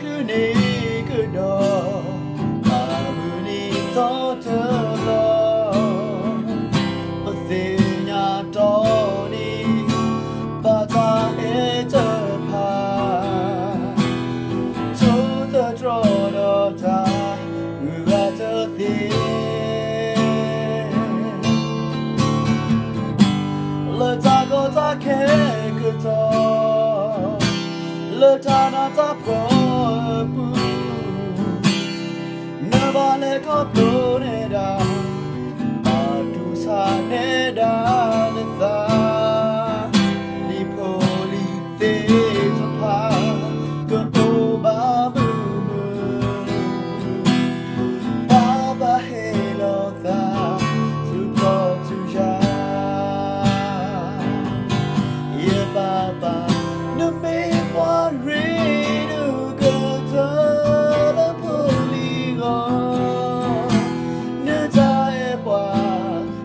คือนี้ก็ดอกอาบุนีต่อเธอรอปฏิญาตอนี้ปาตาเอเจอพาทุกตะตรอดอตาอุราเธอตีละตาก็ตาแค่ก็ตอละตานาตาพอบูนาบาเลก็โปรเนดาอาดูซาเนดาเลตาลิโพลิเตสภาก็โอบาบูบาบาเฮโลตาทุกข์ทุกอย่างBaba, no me worry, no go to the polygon. No tie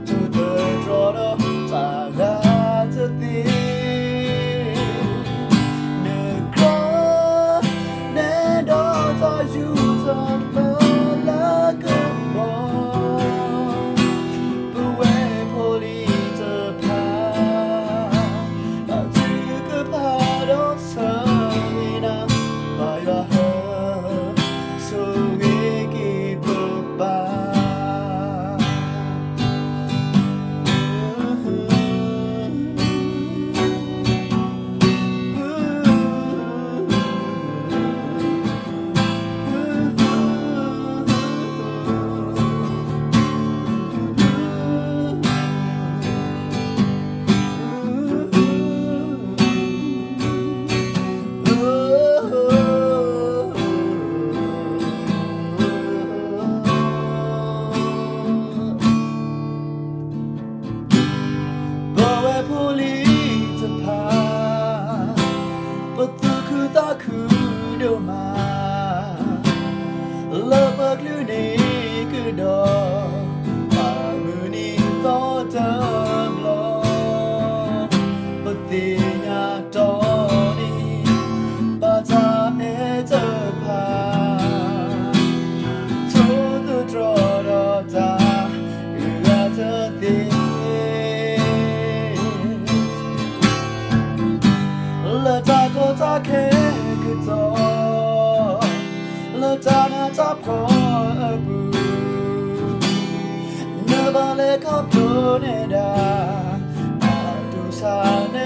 to the draw of Saga to the no cross, no daughter, you on the lagoon. The way police police pa but the kuta kudo ma love a glune kudo amuni thought of love but the nya toni but it's a pa to the draw of ta you got to thinkละตาก็ตาแค่ก็ตอละตานาตาพอบูเนบาเลก็โปรเนดาอาดูซาเน